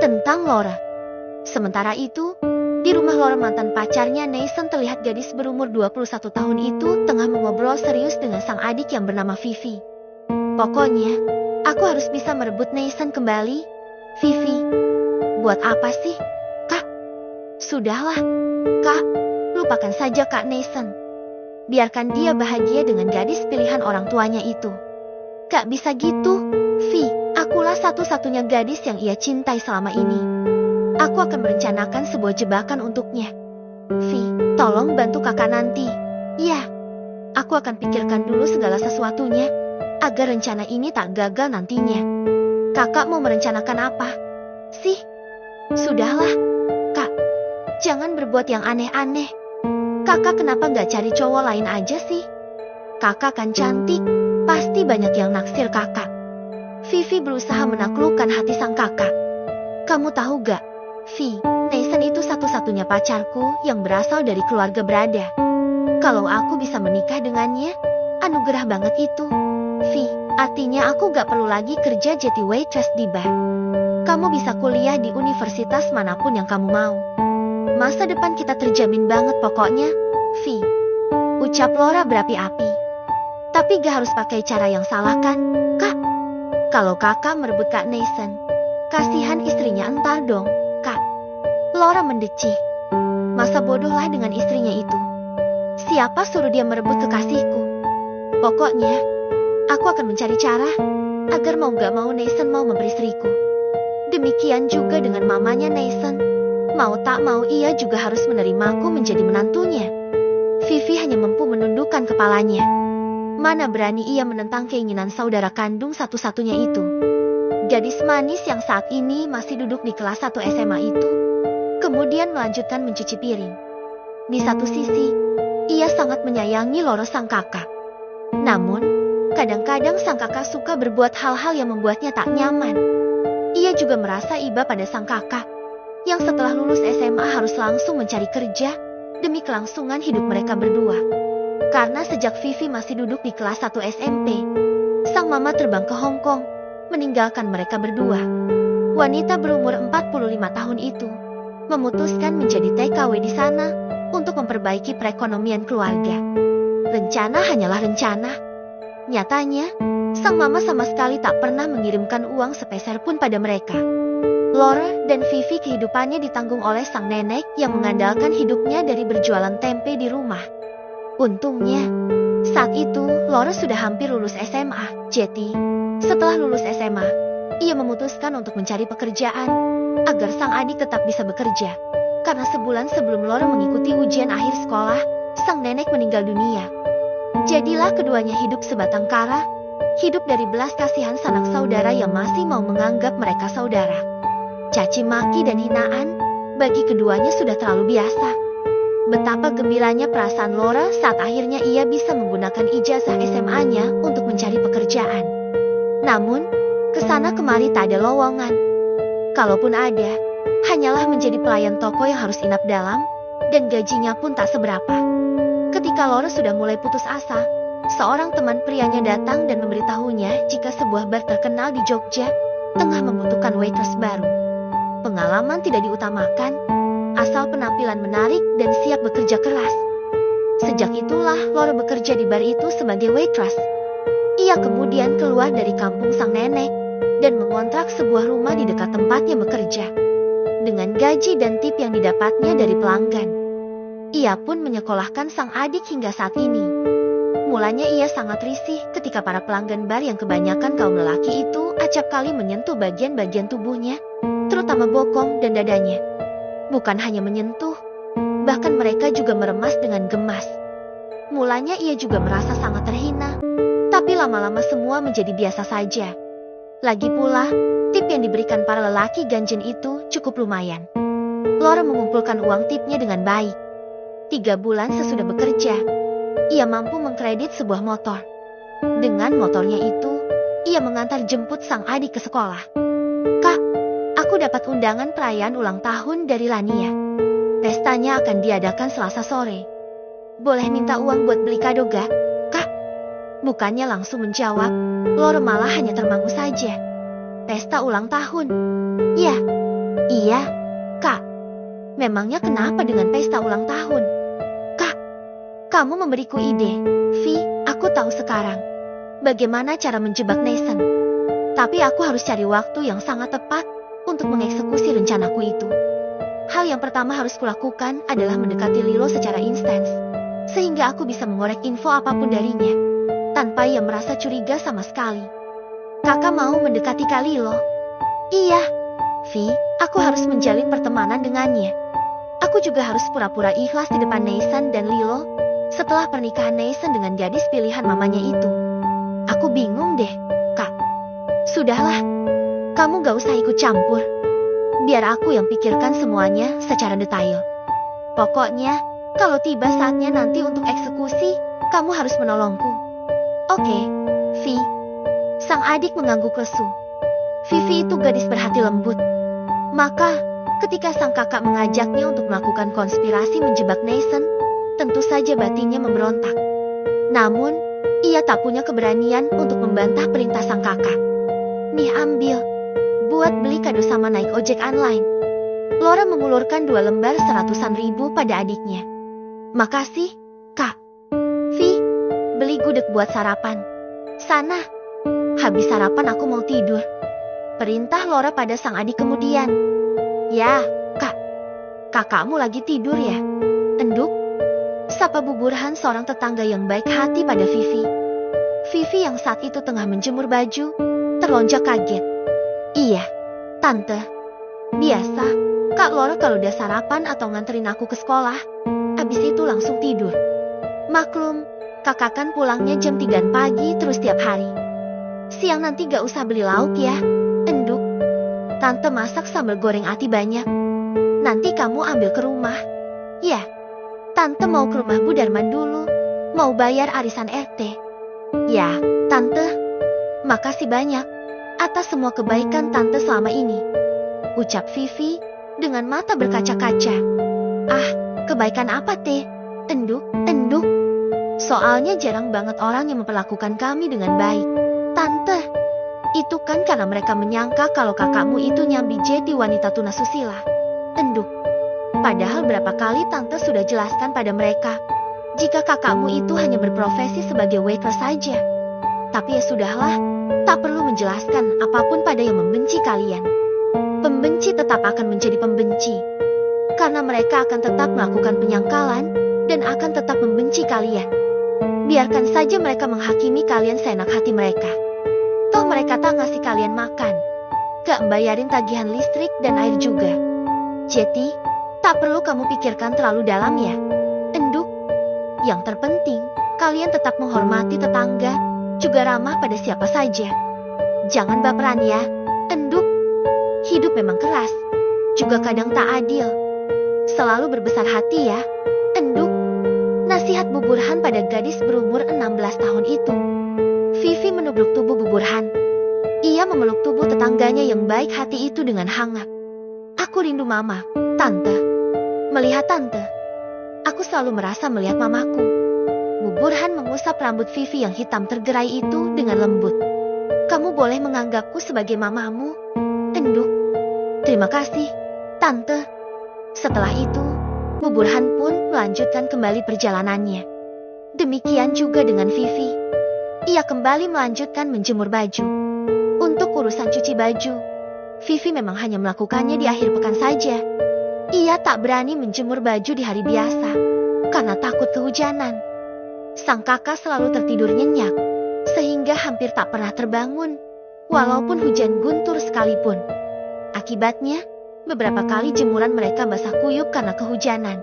tentang Laura. Sementara itu, di rumah Laura mantan pacarnya Nathan terlihat gadis berumur 21 tahun itu tengah mengobrol serius dengan sang adik yang bernama Vivi. Pokoknya, aku harus bisa merebut Nathan kembali. Vivi, buat apa sih? Kak, sudahlah. Kak, lupakan saja Kak Nathan. Biarkan dia bahagia dengan gadis pilihan orang tuanya itu. Gak bisa gitu, Vi. Akulah satu-satunya gadis yang ia cintai selama ini. Aku akan merencanakan sebuah jebakan untuknya. Vi, tolong bantu kakak nanti. Ya, aku akan pikirkan dulu segala sesuatunya, agar rencana ini tak gagal nantinya. Kakak mau merencanakan apa sih? Sudahlah, Kak. Jangan berbuat yang aneh-aneh. Kakak kenapa gak cari cowok lain aja sih? Kakak kan cantik, pasti banyak yang naksir kakak. Vivi berusaha menaklukkan hati sang kakak. Kamu tahu gak, Vi, Nathan itu satu-satunya pacarku yang berasal dari keluarga berada. Kalau aku bisa menikah dengannya, anugerah banget itu. Vi, artinya aku gak perlu lagi kerja jadi waitress di bar. Kamu bisa kuliah di universitas manapun yang kamu mau. Masa depan kita terjamin banget pokoknya, Vi. Ucap Laura berapi-api. Tapi gak harus pakai cara yang salah kan, Kak? Kalau kakak merebut Kak Nathan, kasihan istrinya entar dong, Kak. Laura mendecih. Masa bodohlah dengan istrinya itu. Siapa suruh dia merebut kekasihku? Pokoknya, aku akan mencari cara agar mau gak mau Nathan mau memperistriku. Demikian juga dengan mamanya Nathan. Mau tak mau ia juga harus menerimaku menjadi menantunya. Vivi hanya mampu menundukkan kepalanya. Mana berani ia menentang keinginan saudara kandung satu-satunya itu. Gadis manis yang saat ini masih duduk di kelas 1 SMA itu, kemudian melanjutkan mencuci piring. Di satu sisi, ia sangat menyayangi Laura sang kakak. Namun, kadang-kadang sang kakak suka berbuat hal-hal yang membuatnya tak nyaman. Ia juga merasa iba pada sang kakak, yang setelah lulus SMA harus langsung mencari kerja, demi kelangsungan hidup mereka berdua. Karena sejak Vivi masih duduk di kelas 1 SMP, sang mama terbang ke Hong Kong, meninggalkan mereka berdua. Wanita berumur 45 tahun itu memutuskan menjadi TKW di sana untuk memperbaiki perekonomian keluarga. Rencana hanyalah rencana. Nyatanya, sang mama sama sekali tak pernah mengirimkan uang sepeser pun pada mereka. Laura dan Vivi kehidupannya ditanggung oleh sang nenek yang mengandalkan hidupnya dari berjualan tempe di rumah. Untungnya, saat itu Laura sudah hampir lulus SMA. Jadi, setelah lulus SMA, ia memutuskan untuk mencari pekerjaan agar sang adik tetap bisa bekerja. Karena sebulan sebelum Laura mengikuti ujian akhir sekolah, sang nenek meninggal dunia. Jadilah keduanya hidup sebatang kara, hidup dari belas kasihan sanak saudara yang masih mau menganggap mereka saudara. Caci maki dan hinaan bagi keduanya sudah terlalu biasa. Betapa gembiranya perasaan Laura saat akhirnya ia bisa menggunakan ijazah SMA-nya untuk mencari pekerjaan. Namun, kesana kemari tak ada lowongan. Kalaupun ada, hanyalah menjadi pelayan toko yang harus inap dalam, dan gajinya pun tak seberapa. Ketika Laura sudah mulai putus asa, seorang teman prianya datang dan memberitahunya jika sebuah bar terkenal di Jogja tengah membutuhkan waitress baru. Pengalaman tidak diutamakan, asal penampilan menarik dan siap bekerja keras. Sejak itulah Laura bekerja di bar itu sebagai waitress. Ia kemudian keluar dari kampung sang nenek dan mengontrak sebuah rumah di dekat tempatnya bekerja. Dengan gaji dan tip yang didapatnya dari pelanggan, ia pun menyekolahkan sang adik hingga saat ini. Mulanya ia sangat risih ketika para pelanggan bar yang kebanyakan kaum lelaki itu acap kali menyentuh bagian-bagian tubuhnya, terutama bokong dan dadanya. Bukan hanya menyentuh, bahkan mereka juga meremas dengan gemas. Mulanya ia juga merasa sangat terhina, tapi lama-lama semua menjadi biasa saja. Lagi pula, tip yang diberikan para lelaki ganjen itu cukup lumayan. Laura mengumpulkan uang tipnya dengan baik. 3 bulan sesudah bekerja, ia mampu mengkredit sebuah motor. Dengan motornya itu, ia mengantar jemput sang adik ke sekolah. Kak, aku dapat undangan perayaan ulang tahun dari Lania. Pestanya akan diadakan Selasa sore. Boleh minta uang buat beli kado gak, Kak? Bukannya langsung menjawab, Laura malah hanya termangu saja. Pesta ulang tahun? Ya, Iya, Kak. Memangnya kenapa dengan pesta ulang tahun? Kak, kamu memberiku ide. Vi, aku tahu sekarang bagaimana cara menjebak Nathan. Tapi aku harus cari waktu yang sangat tepat untuk mengeksekusi rencanaku itu. Hal yang pertama harus kulakukan adalah mendekati Lilo secara instan, sehingga aku bisa mengorek info apapun darinya, tanpa ia merasa curiga sama sekali. Kakak mau mendekati Kak Lilo? Iya, Vi, aku harus menjalin pertemanan dengannya. Aku juga harus pura-pura ikhlas di depan Nathan dan Lilo setelah pernikahan Nathan dengan gadis pilihan mamanya itu. Aku bingung deh, Kak. Sudahlah, kamu gak usah ikut campur. Biar aku yang pikirkan semuanya secara detail. Pokoknya, kalau tiba saatnya nanti untuk eksekusi, kamu harus menolongku. Oke, Vi. Sang adik mengangguk lesu. Vivi itu gadis berhati lembut. Maka, ketika sang kakak mengajaknya untuk melakukan konspirasi menjebak Nathan, tentu saja batinnya memberontak. Namun, ia tak punya keberanian untuk membantah perintah sang kakak. Nih ambil, buat beli kado sama naik ojek online. Laura mengulurkan 2 lembar 100-an ribu pada adiknya. Makasih, Kak. Vi, beli gudeg buat sarapan. Sana. Habis sarapan aku mau tidur. Perintah Laura pada sang adik kemudian. Ya, Kak. Kakakmu lagi tidur ya? Enduk. Sapa Bu Burhan seorang tetangga yang baik hati pada Vivi. Vivi yang saat itu tengah menjemur baju, terlonjak kaget. Iya, Tante. Biasa, Kak Laura kalau udah sarapan atau nganterin aku ke sekolah, abis itu langsung tidur. Maklum, kakak kan pulangnya jam 3 pagi terus tiap hari. Siang nanti gak usah beli lauk ya, Enduk. Tante masak sambal goreng ati banyak. Nanti kamu ambil ke rumah. Ya, Tante mau ke rumah Bu Darman dulu. Mau bayar arisan RT. Ya, Tante. Makasih banyak atas semua kebaikan Tante selama ini, ucap Vivi dengan mata berkaca-kaca. Ah, kebaikan apa teh? Enduk. Soalnya jarang banget orang yang memperlakukan kami dengan baik. Tante, itu kan karena mereka menyangka kalau kakakmu itu nyambi jadi wanita tunasusila. Enduk. Padahal berapa kali Tante sudah jelaskan pada mereka, jika kakakmu itu hanya berprofesi sebagai waitress saja. Tapi ya sudahlah, tak perlu menjelaskan apapun pada yang membenci kalian. Pembenci tetap akan menjadi pembenci, karena mereka akan tetap melakukan penyangkalan dan akan tetap membenci kalian. Biarkan saja mereka menghakimi kalian seenak hati mereka. Toh mereka tak ngasih kalian makan, gak membayarin tagihan listrik dan air juga. Jadi, tak perlu kamu pikirkan terlalu dalam ya, Enduk. Yang terpenting, kalian tetap menghormati tetangga, juga ramah pada siapa saja. Jangan baperan ya, Enduk. Hidup memang keras, juga kadang tak adil. Selalu berbesar hati ya, Enduk. Nasihat Bu Burhan pada gadis berumur 16 tahun itu. Vivi menubruk tubuh Bu Burhan. Ia memeluk tubuh tetangganya yang baik hati itu dengan hangat. Aku rindu Mama, Tante. Melihat Tante, aku selalu merasa melihat mamaku. Bu Burhan mengusap rambut Vivi yang hitam tergerai itu dengan lembut. Kamu boleh menganggapku sebagai mamamu, Enduk. Terima kasih, Tante. Setelah itu, Bu Burhan pun melanjutkan kembali perjalanannya. Demikian juga dengan Vivi. Ia kembali melanjutkan menjemur baju. Untuk urusan cuci baju, Vivi memang hanya melakukannya di akhir pekan saja. Ia tak berani menjemur baju di hari biasa, karena takut kehujanan. Sang kakak selalu tertidur nyenyak, sehingga hampir tak pernah terbangun, walaupun hujan guntur sekalipun. Akibatnya, beberapa kali jemuran mereka basah kuyup karena kehujanan.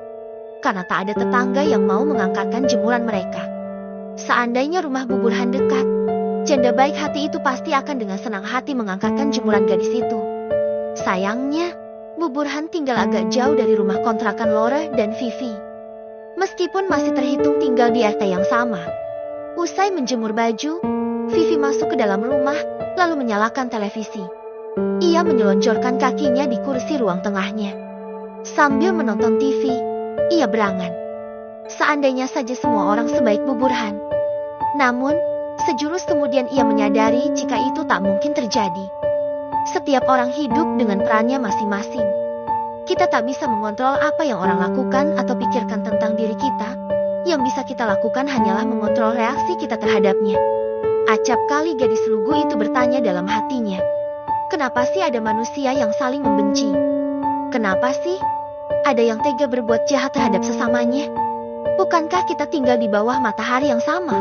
Karena tak ada tetangga yang mau mengangkatkan jemuran mereka. Seandainya rumah Bu Burhan dekat, janda baik hati itu pasti akan dengan senang hati mengangkatkan jemuran gadis itu. Sayangnya, Bu Burhan tinggal agak jauh dari rumah kontrakan Laura dan Vivi. Meskipun masih terhitung tinggal di RT yang sama. Usai menjemur baju, Vivi masuk ke dalam rumah, lalu menyalakan televisi. Ia menyelonjorkan kakinya di kursi ruang tengahnya. Sambil menonton TV, ia berangan. Seandainya saja semua orang sebaik Bu Burhan. Namun, sejurus kemudian ia menyadari jika itu tak mungkin terjadi. Setiap orang hidup dengan perannya masing-masing. Kita tak bisa mengontrol apa yang orang lakukan atau pikirkan tentang diri kita. Yang bisa kita lakukan hanyalah mengontrol reaksi kita terhadapnya. Acap kali gadis lugu itu bertanya dalam hatinya. Kenapa sih ada manusia yang saling membenci? Kenapa sih ada yang tega berbuat jahat terhadap sesamanya? Bukankah kita tinggal di bawah matahari yang sama?